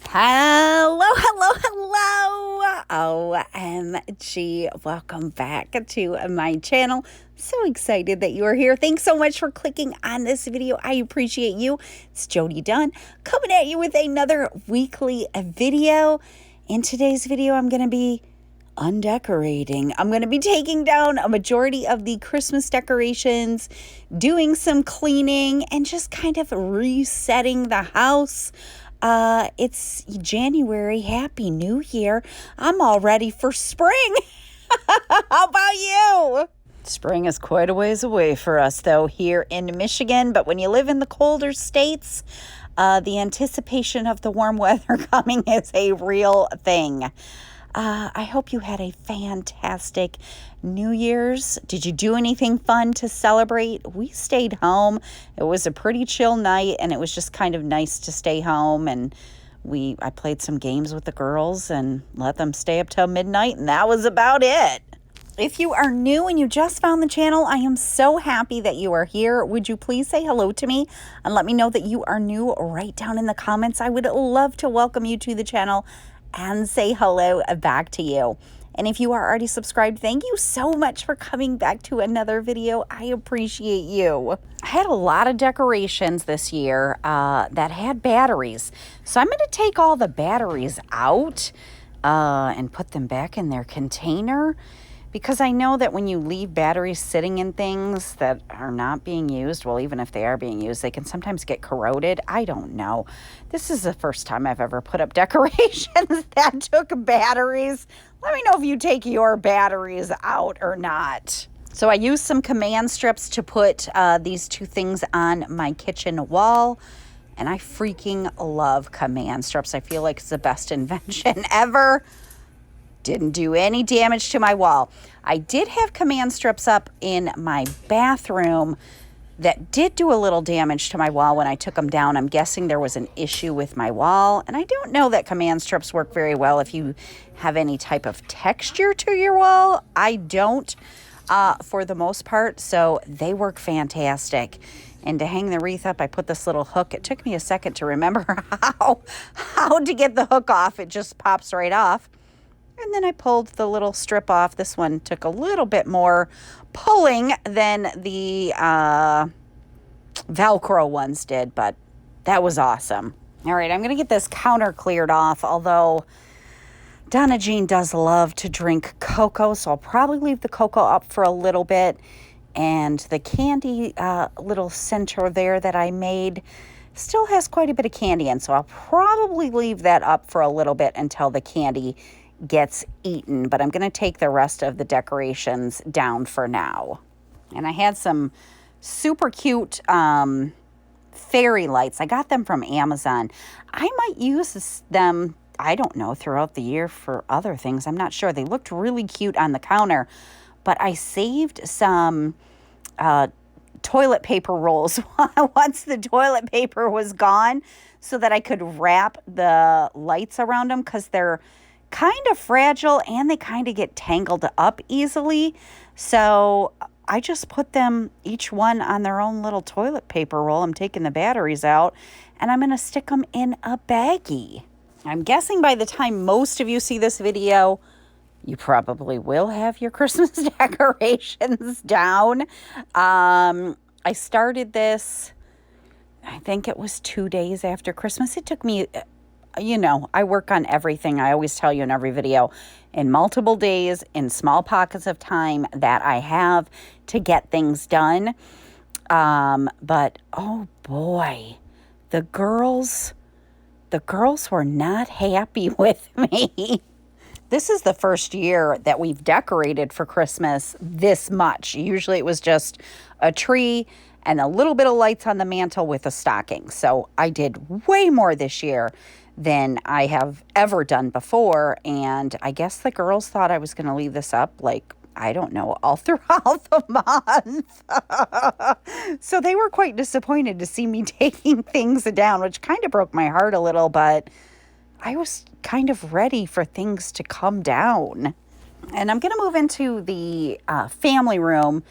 Hello, hello, hello. OMG. Welcome back to my channel. So excited that you are here. Thanks so much for clicking on this video. I appreciate you. It's Jody Dunn coming at you with another weekly video. In today's video, I'm going to be undecorating. I'm going to be taking down a majority of the Christmas decorations, doing some cleaning, and just kind of resetting the house. It's January. Happy New Year. I'm all ready for spring. How about you? Spring is quite a ways away for us, though, here in Michigan. But when you live in the colder states, the anticipation of the warm weather coming is a real thing. I hope you had a fantastic New Year's. Did you do anything fun to celebrate? We stayed home. It was a pretty chill night, and it was just kind of nice to stay home. And I played some games with the girls and let them stay up till midnight, and that was about it. If you are new and you just found the channel, I am so happy that you are here. Would you please say hello to me and let me know that you are new right down in the comments? I would love to welcome you to the channel and say hello back to you. And if you are already subscribed, thank you so much for coming back to another video. I appreciate you. I had a lot of decorations this year that had batteries. So I'm going to take all the batteries out and put them back in their container, because I know that when you leave batteries sitting in things that are not being used, well, even if they are being used, they can sometimes get corroded. I don't know. This is the first time I've ever put up decorations that took batteries. Let me know if you take your batteries out or not. So I used some command strips to put these two things on my kitchen wall. And I freaking love command strips. I feel like it's the best invention ever. Didn't do any damage to my wall. I did have command strips up in my bathroom that did do a little damage to my wall when I took them down. I'm guessing there was an issue with my wall. And I don't know that command strips work very well if you have any type of texture to your wall. I don't for the most part. So they work fantastic. And to hang the wreath up, I put this little hook. It took me a second to remember how to get the hook off. It just pops right off. And then I pulled the little strip off. This one took a little bit more pulling than the Velcro ones did, but that was awesome. All right, I'm going to get this counter cleared off, although Donna Jean does love to drink cocoa, so I'll probably leave the cocoa up for a little bit. And the candy little center there that I made still has quite a bit of candy in, so I'll probably leave that up for a little bit until the candy gets eaten, but I'm going to take the rest of the decorations down for now. And I had some super cute fairy lights. I got them from Amazon. I might use them, I don't know, throughout the year for other things. I'm not sure. They looked really cute on the counter, but I saved some toilet paper rolls once the toilet paper was gone so that I could wrap the lights around them, because they're kind of fragile and they kind of get tangled up easily. So I just put them each one on their own little toilet paper roll. I'm taking the batteries out and I'm going to stick them in a baggie. I'm guessing by the time most of you see this video, you probably will have your Christmas decorations down. I started this, I think it was 2 days after Christmas. It took me, you know, I work on everything. I always tell you in every video, in multiple days, in small pockets of time that I have to get things done. But oh boy, the girls were not happy with me. This is the first year that we've decorated for Christmas this much. Usually it was just a tree and a little bit of lights on the mantle with a stocking. So I did way more this year than I have ever done before. And I guess the girls thought I was going to leave this up, like, I don't know, all throughout the month. So they were quite disappointed to see me taking things down, which kind of broke my heart a little, but I was kind of ready for things to come down. And I'm going to move into the family room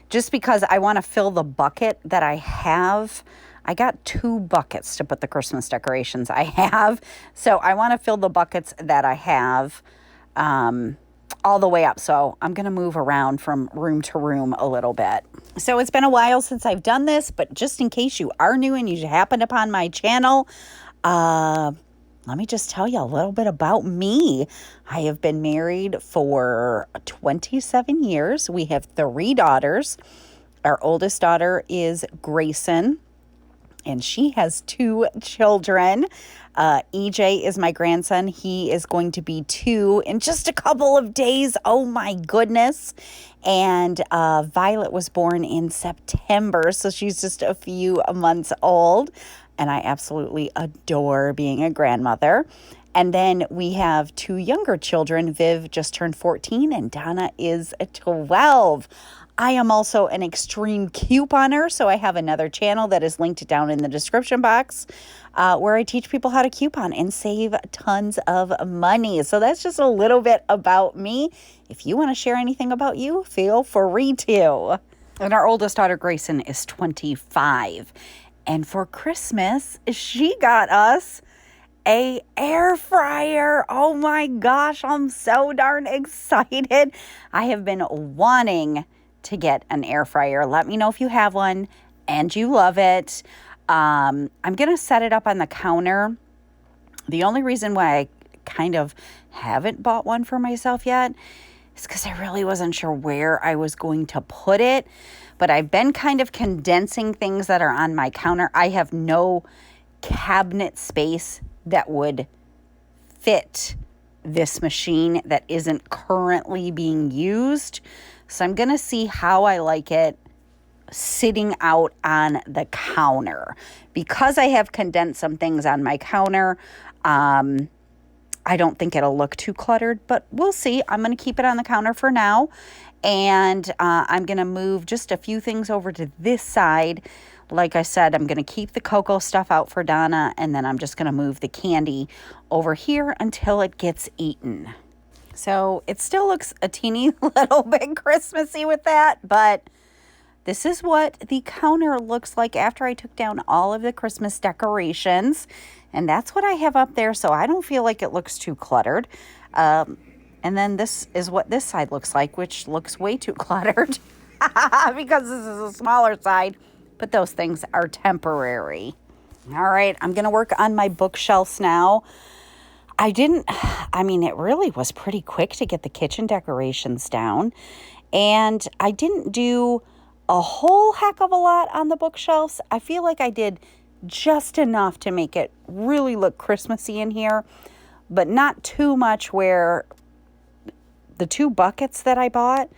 just because I want to fill the bucket that I have I got 2 buckets to put the Christmas decorations I have. So I want to fill the buckets that I have all the way up. So I'm going to move around from room to room a little bit. So it's been a while since I've done this, but just in case you are new and you happened upon my channel, let me just tell you a little bit about me. I have been married for 27 years. We have 3 daughters. Our oldest daughter is Grayson, and she has 2 children. EJ is my grandson. He is going to be 2 in just a couple of days. Oh my goodness. And Violet was born in September, so she's just a few months old. And I absolutely adore being a grandmother. And then we have 2 younger children. Viv just turned 14 and Donna is 12. I am also an extreme couponer, so I have another channel that is linked down in the description box where I teach people how to coupon and save tons of money. So that's just a little bit about me. If you want to share anything about you, feel free to. And our oldest daughter, Grayson, is 25. And for Christmas, she got us a air fryer. Oh my gosh, I'm so darn excited. I have been wanting to get an air fryer. Let me know if you have one and you love it. I'm going to set it up on the counter. The only reason why I kind of haven't bought one for myself yet is because I really wasn't sure where I was going to put it. But I've been kind of condensing things that are on my counter. I have no cabinet space that would fit this machine that isn't currently being used. So I'm going to see how I like it sitting out on the counter. Because I have condensed some things on my counter, I don't think it'll look too cluttered, but we'll see. I'm going to keep it on the counter for now. And I'm going to move just a few things over to this side. Like I said, I'm going to keep the cocoa stuff out for Donna, and then I'm just going to move the candy over here until it gets eaten. So it still looks a teeny little bit Christmassy with that, but this is what the counter looks like after I took down all of the Christmas decorations. And that's what I have up there, so I don't feel like it looks too cluttered. And then this is what this side looks like, which looks way too cluttered because this is a smaller side. But those things are temporary. All right, I'm going to work on my bookshelves now. It really was pretty quick to get the kitchen decorations down. And I didn't do a whole heck of a lot on the bookshelves. I feel like I did just enough to make it really look Christmassy in here, but not too much where the 2 buckets that I bought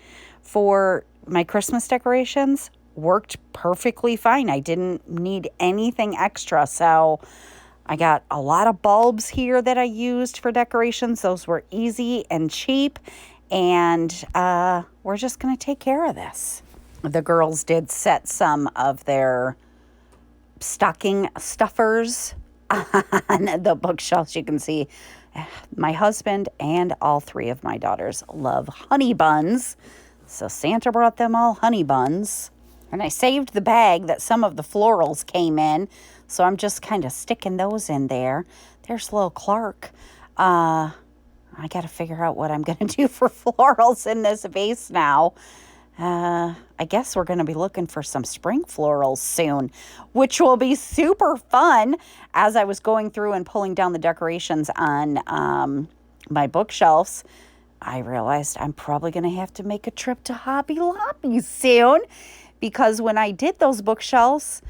for my Christmas decorations worked perfectly fine. I didn't need anything extra. So I got a lot of bulbs here that I used for decorations. Those were easy and cheap. And we're just going to take care of this. The girls did set some of their stocking stuffers on the bookshelves. You can see my husband and all 3 of my daughters love honey buns. So Santa brought them all honey buns. And I saved the bag that some of the florals came in. So I'm just kind of sticking those in there. There's little Clark. I got to figure out what I'm going to do for florals in this vase now. I guess we're going to be looking for some spring florals soon, which will be super fun. As I was going through and pulling down the decorations on my bookshelves, I realized I'm probably going to have to make a trip to Hobby Lobby soon, because when I did those bookshelves,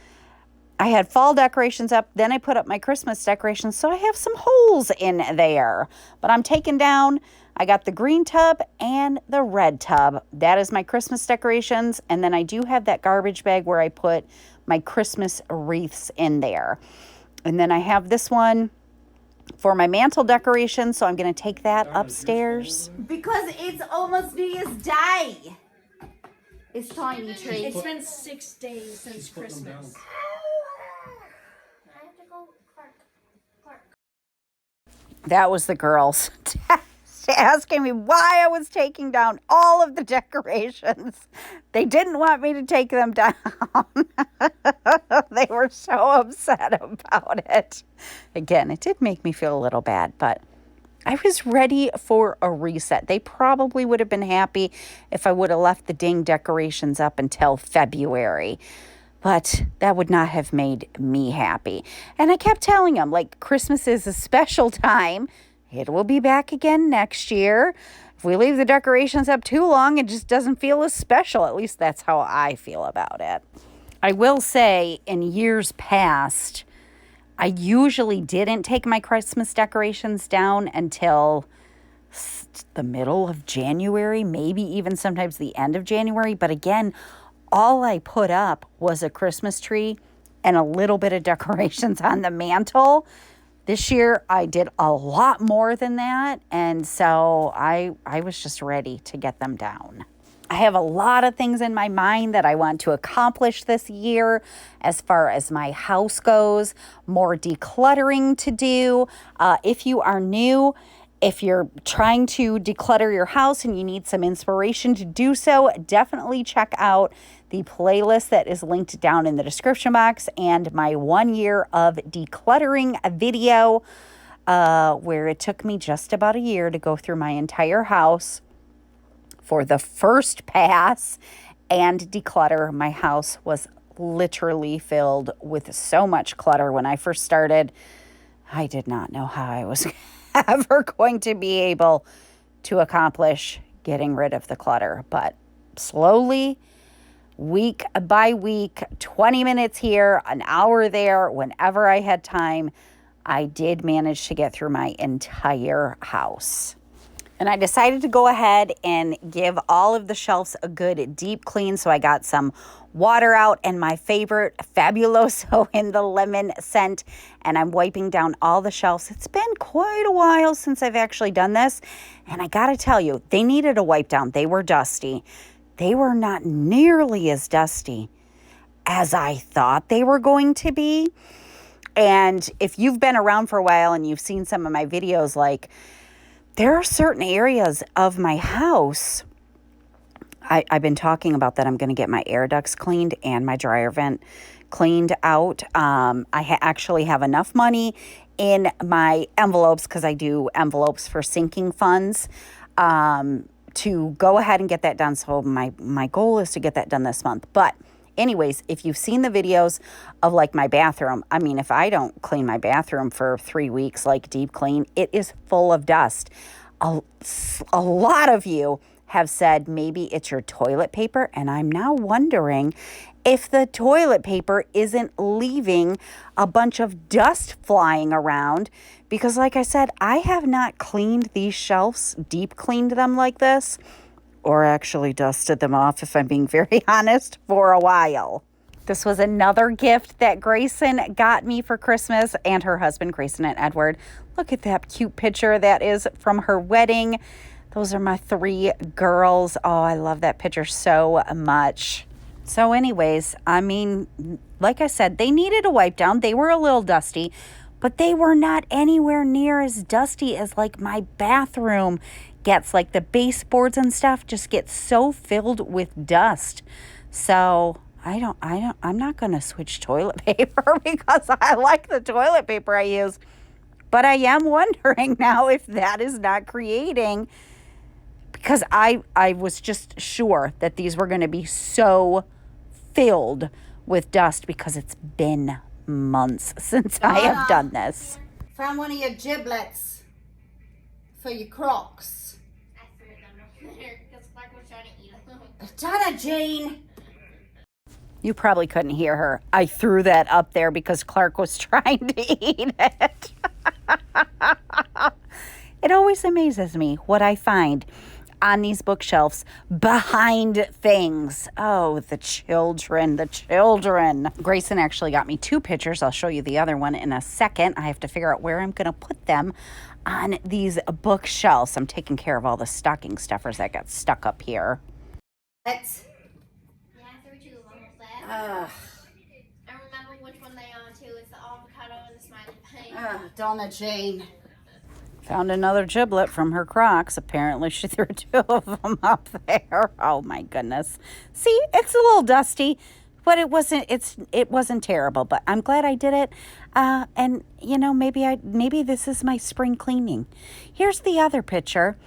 I had fall decorations up, then I put up my Christmas decorations, so I have some holes in there. But I'm taking down, I got the green tub and the red tub. That is my Christmas decorations. And then I do have that garbage bag where I put my Christmas wreaths in there. And then I have this one for my mantle decoration, so I'm going to take that upstairs. Because it's almost New Year's Day. It's Tiny Tree. It's been 6 days since Christmas. That was the girls text asking me why I was taking down all of the decorations. They didn't want me to take them down. They were so upset about it. Again, it did make me feel a little bad, but I was ready for a reset. They probably would have been happy if I would have left the dang decorations up until February. But that would not have made me happy. And I kept telling them, like, Christmas is a special time. It will be back again next year. If we leave the decorations up too long, it just doesn't feel as special. At least that's how I feel about it. I will say, in years past, I usually didn't take my Christmas decorations down until the middle of January, maybe even sometimes the end of January. But again, all I put up was a Christmas tree and a little bit of decorations on the mantle. This year, I did a lot more than that. And so I was just ready to get them down. I have a lot of things in my mind that I want to accomplish this year as far as my house goes, more decluttering to do. If you are new, if you're trying to declutter your house and you need some inspiration to do so, definitely check out the playlist that is linked down in the description box and my 1 year of decluttering video, where it took me just about a year to go through my entire house for the first pass and declutter. My house was literally filled with so much clutter when I first started. I did not know how I was ever going to be able to accomplish getting rid of the clutter, but slowly, week by week, 20 minutes here, an hour there, whenever I had time, I did manage to get through my entire house. And I decided to go ahead and give all of the shelves a good deep clean. So I got some water out and my favorite Fabuloso in the lemon scent. And I'm wiping down all the shelves. It's been quite a while since I've actually done this. And I got to tell you, they needed a wipe down. They were dusty. They were not nearly as dusty as I thought they were going to be. And if you've been around for a while and you've seen some of my videos, like, there are certain areas of my house, I've been talking about that I'm going to get my air ducts cleaned and my dryer vent cleaned out. I actually have enough money in my envelopes, because I do envelopes for sinking funds, to go ahead and get that done. So my goal is to get that done this month. But anyways, if you've seen the videos of like my bathroom, I mean, if I don't clean my bathroom for 3 weeks, like deep clean, it is full of dust. A lot of you have said maybe it's your toilet paper, and I'm now wondering if the toilet paper isn't leaving a bunch of dust flying around, because like I said, I have not cleaned these shelves, deep cleaned them like this, or actually dusted them off, if I'm being very honest, for a while. This was another gift that Grayson got me for Christmas, and her husband, Grayson and Edward. Look at that cute picture. That is from her wedding. Those are my 3 girls. Oh, I love that picture so much. So anyways, I mean, like I said, they needed a wipe down. They were a little dusty, but they were not anywhere near as dusty as like my bathroom gets. Like the baseboards and stuff just get so filled with dust. So I'm not going to switch toilet paper because I like the toilet paper I use. But I am wondering now if that is not creating, because I was just sure that these were going to be so filled with dust, because it's been months since I have done this. Found one of your giblets for your Crocs. I threw them over there because Clark was trying to eat them. Donna Jane. You probably couldn't hear her. I threw that up there because Clark was trying to eat it. It always amazes me what I find on these bookshelves behind things. Oh, the children. Grayson actually got me 2 pictures. I'll show you the other one in a second. I have to figure out where I'm going to put them on these bookshelves. I'm taking care of all the stocking stuffers that got stuck up here. Let's. Yeah, I threw 2 of them with that. I remember which one they are too. It's the avocado and the smiley face. Donna Jane. Found another giblet from her Crocs. Apparently she threw two of them up there. Oh my goodness. See, it's a little dusty, but it wasn't terrible, but I'm glad I did it. And you know, maybe this is my spring cleaning. Here's the other picture.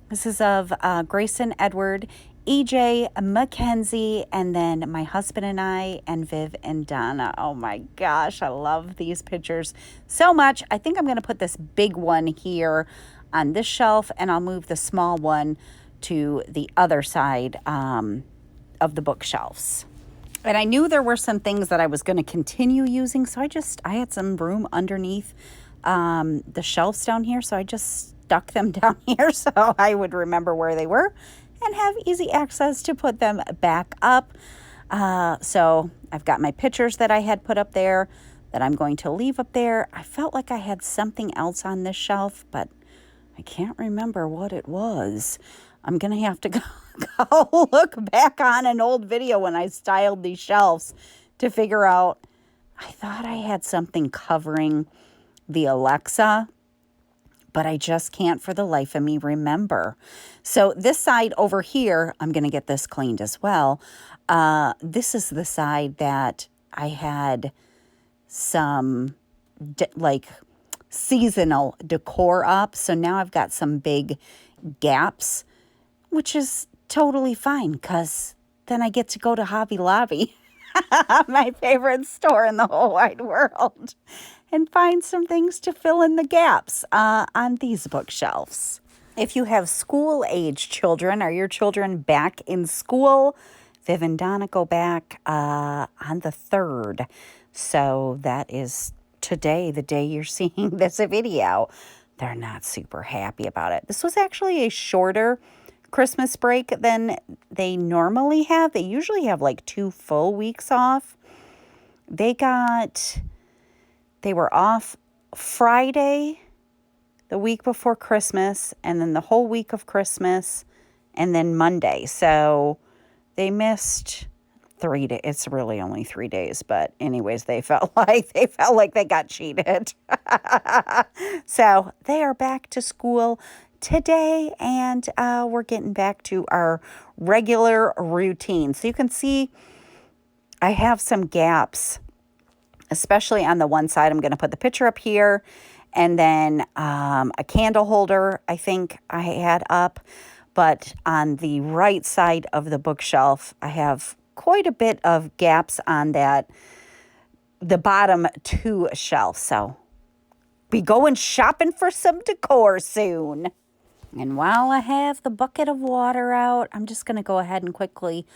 This is of Grayson, Edward, EJ, Mackenzie, and then my husband and I, and Viv and Donna. Oh my gosh, I love these pictures so much. I think I'm going to put this big one here on this shelf, and I'll move the small one to the other side of the bookshelves. And I knew there were some things that I was going to continue using, so I had some room underneath the shelves down here, so I just stuck them down here so I would remember where they were and have easy access to put them back up. So I've got my pictures that I had put up there that I'm going to leave up there. I felt like I had something else on this shelf, but I can't remember what it was. I'm going to have to go look back on an old video when I styled these shelves to figure out. I thought I had something covering the Alexa, but I just can't for the life of me remember. So this side over here, I'm going to get this cleaned as well. This is the side that I had some like seasonal decor up. So now I've got some big gaps, which is totally fine because then I get to go to Hobby Lobby, my favorite store in the whole wide world, and find some things to fill in the gaps on these bookshelves. If you have school-age children, are your children back in school? Viv and Donna go back on the 3rd. So that is today, the day you're seeing this video. They're not super happy about it. This was actually a shorter Christmas break than they normally have. They usually have like 2 full weeks off. They were off Friday, the week before Christmas, and then the whole week of Christmas, and then Monday. So they missed 3 days. It's really only 3 days, but anyways, they felt like they got cheated. So they are back to school today, and we're getting back to our regular routine. So you can see I have some gaps, especially on the one side. I'm going to put the picture up here, and then a candle holder I think I had up. But on the right side of the bookshelf, I have quite a bit of gaps on the bottom 2 shelves. So be going shopping for some decor soon. And while I have the bucket of water out, I'm just going to go ahead and quickly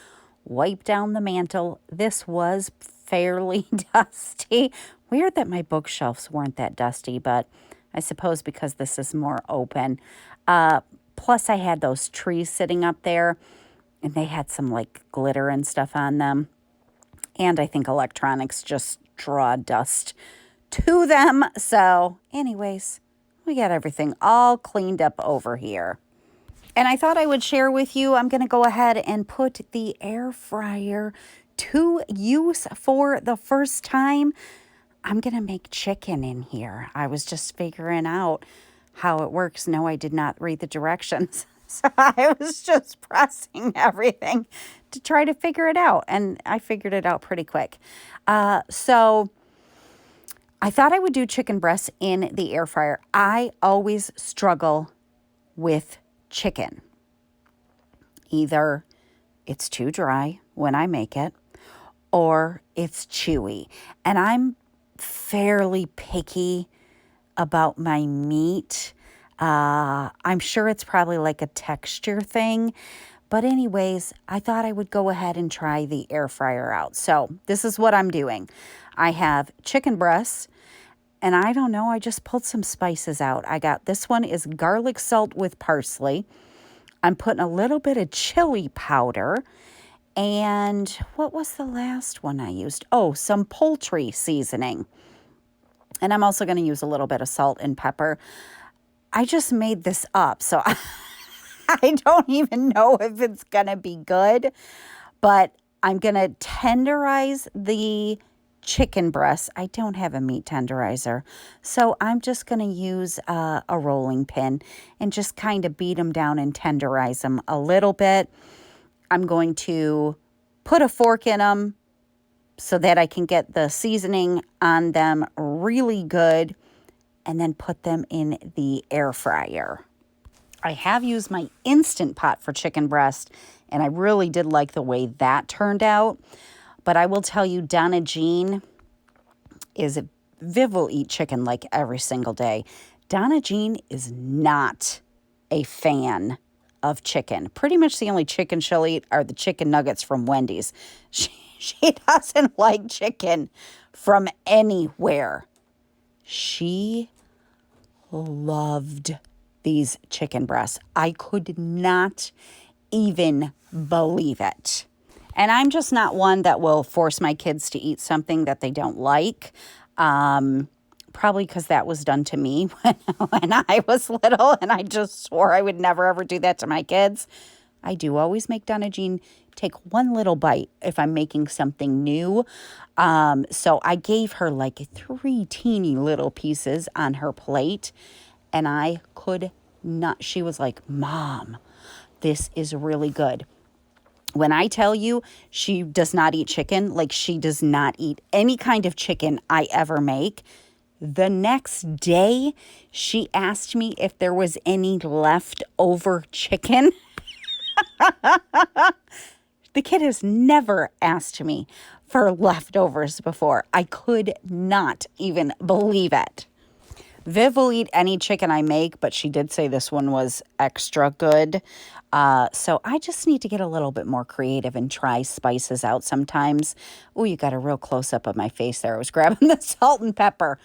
wipe down the mantle. This was fairly dusty. Weird that my bookshelves weren't that dusty, but I suppose because this is more open. Plus, I had those trees sitting up there, and they had some like glitter and stuff on them. And I think electronics just draw dust to them. So anyways, we got everything all cleaned up over here. And I thought I would share with you, I'm going to go ahead and put the air fryer to use for the first time. I'm going to make chicken in here. I was just figuring out how it works. No, I did not read the directions. So I was just pressing everything to try to figure it out. And I figured it out pretty quick. So I thought I would do chicken breasts in the air fryer. I always struggle with chicken. Either it's too dry when I make it, or it's chewy. And I'm fairly picky about my meat. I'm sure it's probably like a texture thing. But anyways, I thought I would go ahead and try the air fryer out. So this is what I'm doing. I have chicken breasts, and I don't know, I just pulled some spices out. This one is garlic salt with parsley. I'm putting a little bit of chili powder. And what was the last one I used? Oh, some poultry seasoning. And I'm also going to use a little bit of salt and pepper. I just made this up, so I don't even know if it's going to be good. But I'm going to tenderize the chicken breasts. I don't have a meat tenderizer, so I'm just going to use a rolling pin and just kind of beat them down and tenderize them a little bit. I'm going to put a fork in them so that I can get the seasoning on them really good, and then put them in the air fryer. I have used my Instant Pot for chicken breast, and I really did like the way that turned out. But I will tell you, Donna Jean Viv will eat chicken like every single day. Donna Jean is not a fan of chicken. Pretty much the only chicken she'll eat are the chicken nuggets from Wendy's. She doesn't like chicken from anywhere. She loved these chicken breasts. I could not even believe it. And I'm just not one that will force my kids to eat something that they don't like. Probably because that was done to me when I was little, and I just swore I would never ever do that to my kids. I do always make Donna Jean take one little bite if I'm making something new. So I gave her like 3 teeny little pieces on her plate, and I could not. She was like, "Mom, this is really good." When I tell you she does not eat chicken, like she does not eat any kind of chicken I ever make, the next day she asked me if there was any leftover chicken. The kid has never asked me for leftovers before. I could not even believe it. Viv will eat any chicken I make, but she did say this one was extra good. So I just need to get a little bit more creative and try spices out sometimes. Oh, you got a real close-up of my face there. I was grabbing the salt and pepper.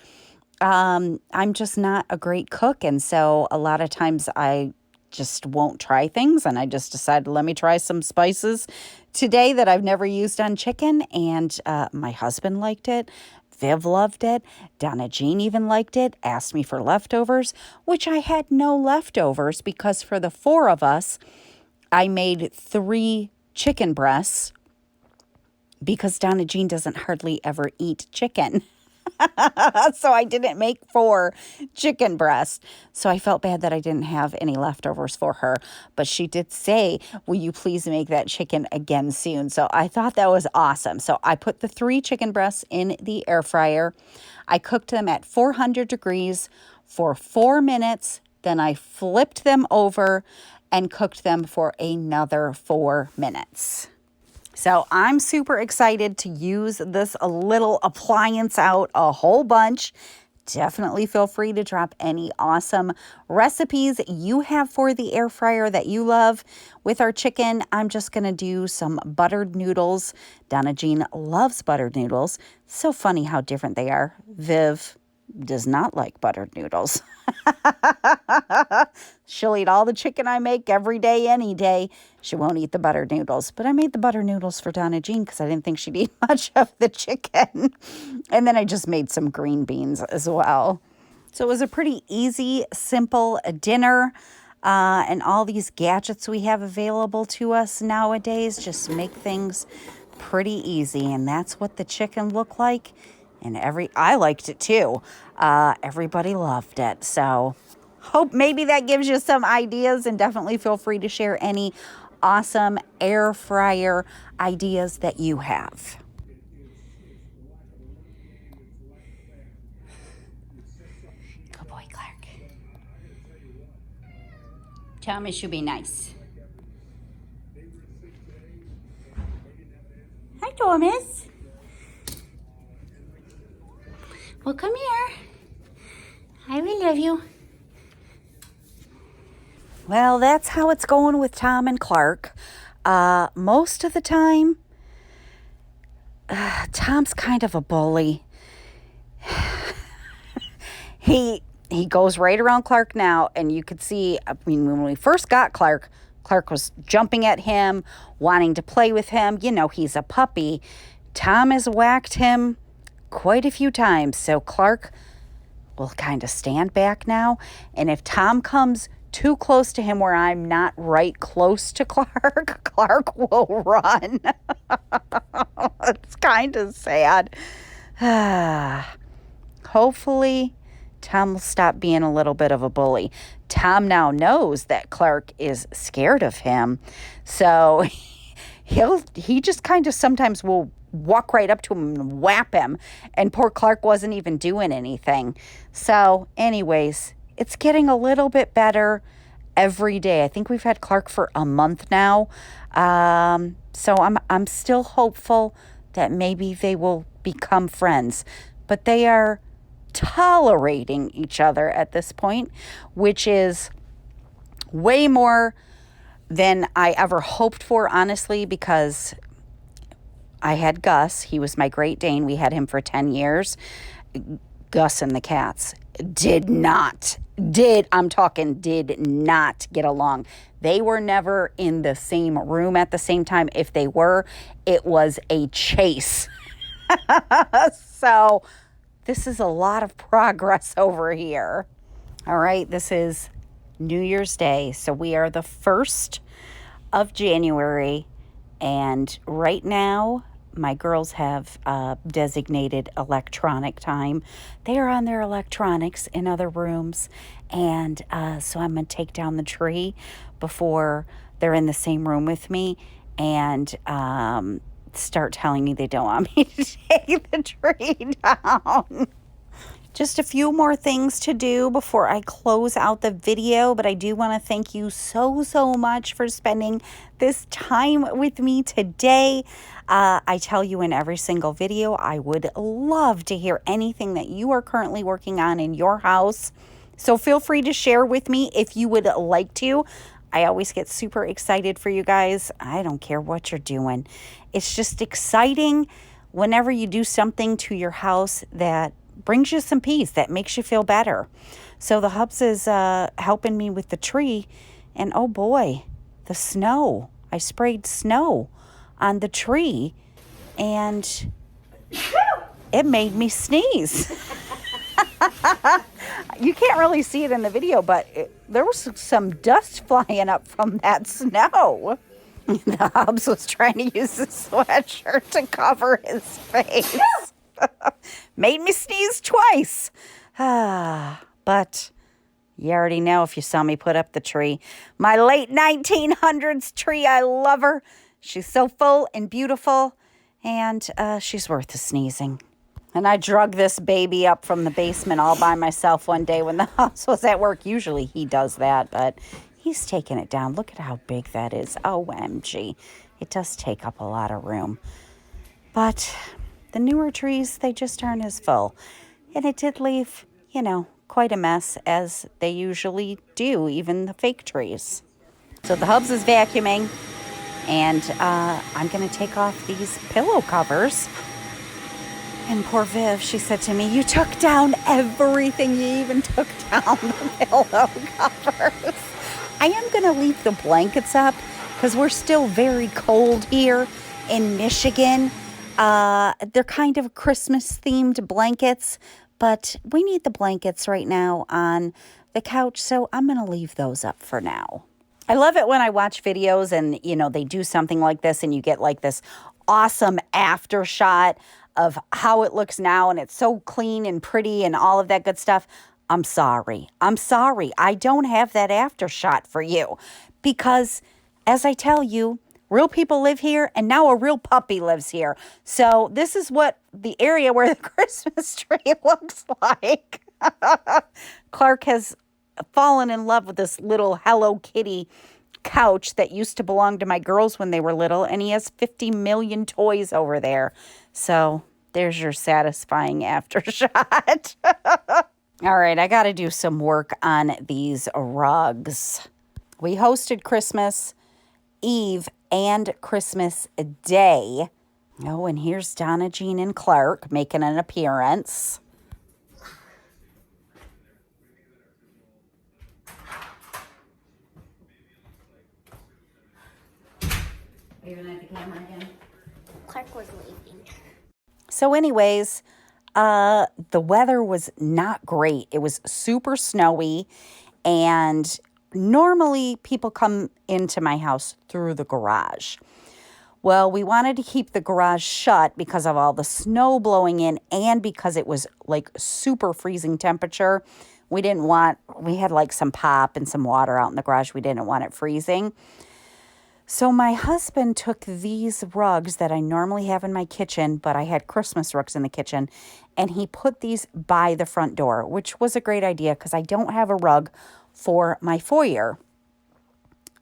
I'm just not a great cook, and so a lot of times I just won't try things, and I just decided, let me try some spices today that I've never used on chicken, and my husband liked it. Viv loved it. Donna Jean even liked it, asked me for leftovers, which I had no leftovers because for the 4 of us, I made 3 chicken breasts because Donna Jean doesn't hardly ever eat chicken. So I didn't make 4 chicken breasts. So I felt bad that I didn't have any leftovers for her. But she did say, will you please make that chicken again soon? So I thought that was awesome. So I put the 3 chicken breasts in the air fryer. I cooked them at 400 degrees for 4 minutes. Then I flipped them over and cooked them for another 4 minutes. So I'm super excited to use this little appliance out a whole bunch. Definitely feel free to drop any awesome recipes you have for the air fryer that you love. With our chicken, I'm just going to do some buttered noodles. Donna Jean loves buttered noodles. So funny how different they are. Viv does not like buttered noodles. She'll eat all the chicken I make every day, any day. She won't eat the buttered noodles. But I made the buttered noodles for Donna Jean because I didn't think she'd eat much of the chicken. And then I just made some green beans as well. So it was a pretty easy, simple dinner. And all these gadgets we have available to us nowadays just make things pretty easy. And that's what the chicken looked like. And I liked it too. Everybody loved it. So hope maybe that gives you some ideas, and definitely feel free to share any awesome air fryer ideas that you have. Good boy, Clark. Thomas, you be nice. Hi, Thomas. Well, come here. I will love you. Well, that's how it's going with Tom and Clark. Most of the time, Tom's kind of a bully. He goes right around Clark now, and you could see, I mean, when we first got Clark was jumping at him, wanting to play with him. You know, he's a puppy. Tom has whacked him quite a few times, so Clark will kind of stand back now. And if Tom comes too close to him where I'm not right close to Clark, Clark will run. It's kind of sad. Hopefully, Tom will stop being a little bit of a bully. Tom now knows that Clark is scared of him. So he just kind of sometimes will walk right up to him and whap him. And poor Clark wasn't even doing anything. So anyways, it's getting a little bit better every day. I think we've had Clark for a month now. So I'm still hopeful that maybe they will become friends. But they are tolerating each other at this point, which is way more than I ever hoped for, honestly, because I had Gus. He was my Great Dane. We had him for 10 years. Gus and the cats did not get along. They were never in the same room at the same time. If they were, it was a chase. So this is a lot of progress over here. All right, this is New Year's Day. So we are the 1st of January. And right now, my girls have designated electronic time. They are on their electronics in other rooms. And so I'm going to take down the tree before they're in the same room with me and start telling me they don't want me to take the tree down. Just a few more things to do before I close out the video, but I do want to thank you so much for spending this time with me today. I tell you in every single video, I would love to hear anything that you are currently working on in your house. So feel free to share with me if you would like to. I always get super excited for you guys. I don't care what you're doing. It's just exciting whenever you do something to your house that brings you some peace, that makes you feel better. So the Hubs is helping me with the tree. And oh boy, the snow. I sprayed snow on the tree and it made me sneeze. You can't really see it in the video, but there was some dust flying up from that snow. The Hubs was trying to use the sweatshirt to cover his face. Made me sneeze twice. But you already know if you saw me put up the tree. My late 1900s tree, I love her. She's so full and beautiful, and she's worth the sneezing. And I drug this baby up from the basement all by myself one day when the house was at work. Usually he does that, but he's taking it down. Look at how big that is. OMG. It does take up a lot of room. But the newer trees, they just aren't as full. And it did leave, quite a mess, as they usually do, even the fake trees. So the Hubs is vacuuming, and I'm going to take off these pillow covers. And poor Viv, she said to me, "You took down everything. You even took down the pillow covers." I am going to leave the blankets up because we're still very cold here in Michigan. They're kind of Christmas-themed blankets, but we need the blankets right now on the couch, so I'm going to leave those up for now. I love it when I watch videos and, they do something like this and you get like this awesome after shot of how it looks now, and it's so clean and pretty and all of that good stuff. I'm sorry. I don't have that after shot for you because, as I tell you, real people live here, and now a real puppy lives here. So this is what the area where the Christmas tree looks like. Clark has fallen in love with this little Hello Kitty couch that used to belong to my girls when they were little, and he has 50 million toys over there. So there's your satisfying aftershot. All right, I got to do some work on these rugs. We hosted Christmas Eve and Christmas Day. Oh, and here's Donna, Jean, and Clark making an appearance. Are you at the camera again? Clark was leaving. So anyways, the weather was not great. It was super snowy, and normally people come into my house through the garage. Well, we wanted to keep the garage shut because of all the snow blowing in and because it was like super freezing temperature. We had like some pop and some water out in the garage. We didn't want it freezing. So my husband took these rugs that I normally have in my kitchen, but I had Christmas rugs in the kitchen, and he put these by the front door, which was a great idea because I don't have a rug for my foyer.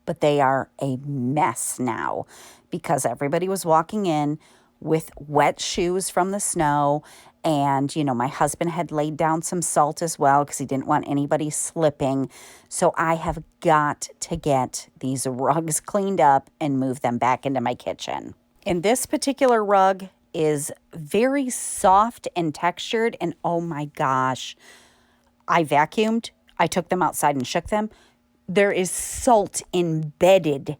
But they are a mess now because everybody was walking in with wet shoes from the snow. And, my husband had laid down some salt as well because he didn't want anybody slipping. So I have got to get these rugs cleaned up and move them back into my kitchen. And this particular rug is very soft and textured. And oh my gosh, I vacuumed. I took them outside and shook them. There is salt embedded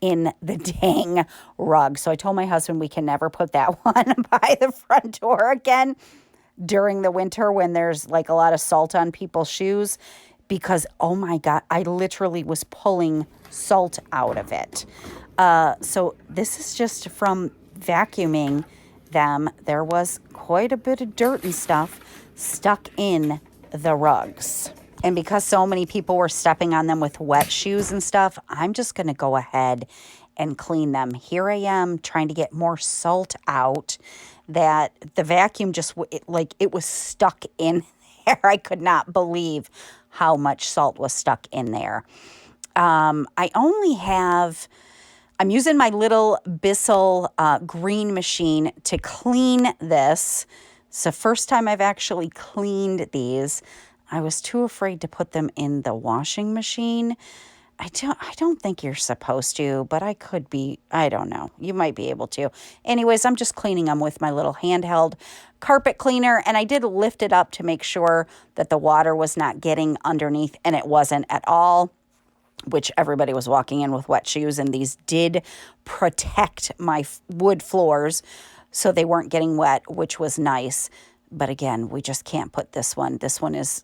in the dang rug. So I told my husband we can never put that one by the front door again during the winter when there's like a lot of salt on people's shoes because, oh my God, I literally was pulling salt out of it. So this is just from vacuuming them. There was quite a bit of dirt and stuff stuck in the rugs. And because so many people were stepping on them with wet shoes and stuff, I'm just going to go ahead and clean them. Here I am trying to get more salt out that the vacuum it was stuck in there. I could not believe how much salt was stuck in there. I'm using my little Bissell green machine to clean this. It's the first time I've actually cleaned these. I was too afraid to put them in the washing machine. I don't think you're supposed to, but I could be. I don't know. You might be able to. Anyways, I'm just cleaning them with my little handheld carpet cleaner, and I did lift it up to make sure that the water was not getting underneath, and it wasn't at all, which everybody was walking in with wet shoes, and these did protect my wood floors so they weren't getting wet, which was nice. But again, we just can't put this one. This one is,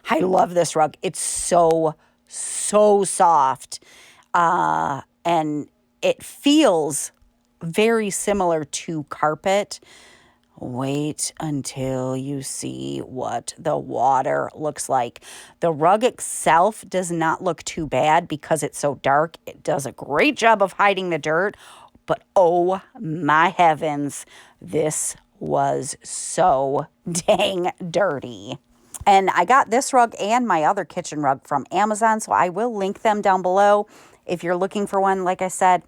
I love this rug. It's so soft. And it feels very similar to carpet. Wait until you see what the water looks like. The rug itself does not look too bad because it's so dark. It does a great job of hiding the dirt. But oh my heavens, this was so dang dirty. And I got this rug and my other kitchen rug from Amazon, so I will link them down below if you're looking for one. Like I said,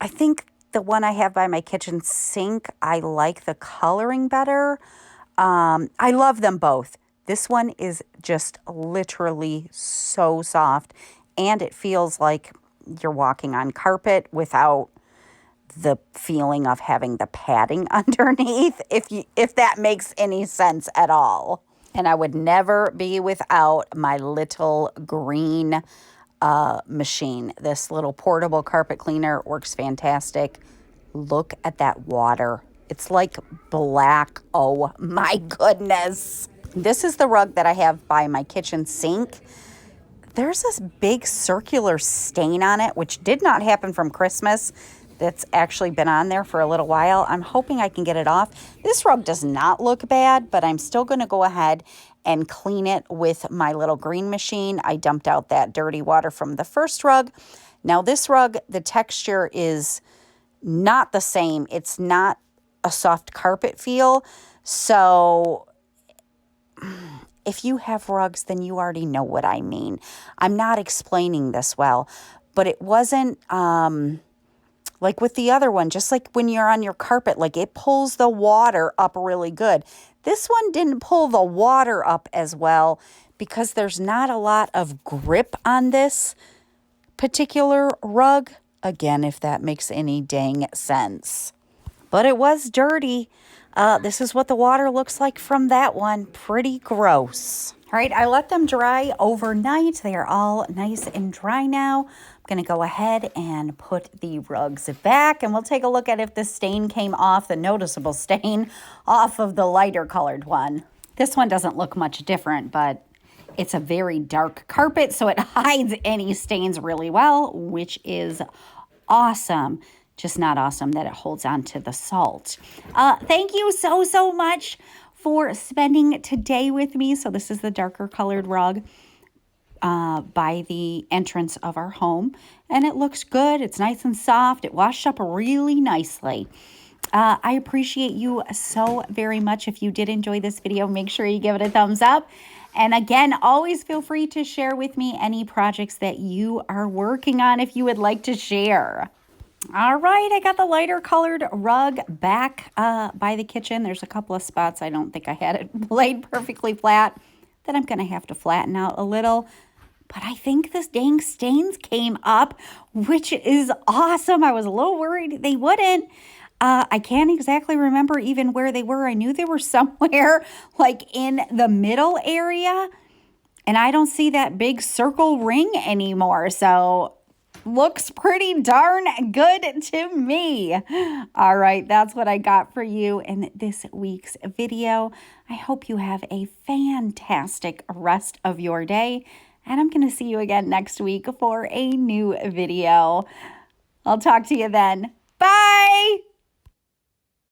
I think the one I have by my kitchen sink, I like the coloring better. I love them both. This one is just literally so soft, and it feels like you're walking on carpet without the feeling of having the padding underneath, if that makes any sense at all. And I would never be without my little green machine. This little portable carpet cleaner works fantastic. Look at that water. It's like black. Oh my goodness. This is the rug that I have by my kitchen sink. There's this big circular stain on it, which did not happen from Christmas. That's actually been on there for a little while. I'm hoping I can get it off. This rug does not look bad, but I'm still going to go ahead and clean it with my little green machine. I dumped out that dirty water from the first rug. Now this rug, the texture is not the same. It's not a soft carpet feel. So if you have rugs, then you already know what I mean. I'm not explaining this well, but it wasn't like with the other one, just like when you're on your carpet, like it pulls the water up really good. This one didn't pull the water up as well because there's not a lot of grip on this particular rug. Again, if that makes any dang sense. But it was dirty. This is what the water looks like from that one. Pretty gross. All right, I let them dry overnight. They are all nice and dry now. I'm going to go ahead and put the rugs back, and we'll take a look at if the stain came off, the noticeable stain, off of the lighter colored one. This one doesn't look much different, but it's a very dark carpet, so it hides any stains really well, which is awesome. just not awesome that it holds on to the salt. Thank you so much for spending today with me. So this is the darker colored rug by the entrance of our home, and it looks good. It's nice and soft. It washed up really nicely. I appreciate you so very much. If you did enjoy this video, make sure you give it a thumbs up. And again, always feel free to share with me any projects that you are working on if you would like to share. All right, I got the lighter colored rug back by the kitchen. There's a couple of spots I don't think I had it laid perfectly flat that I'm going to have to flatten out a little. But I think this dang stains came up, which is awesome. I was a little worried they wouldn't. I can't exactly remember even where they were. I knew they were somewhere like in the middle area, and I don't see that big circle ring anymore. So looks pretty darn good to me. All right, that's what I got for you in this week's video. I hope you have a fantastic rest of your day, and I'm going to see you again next week for a new video. I'll talk to you then. Bye!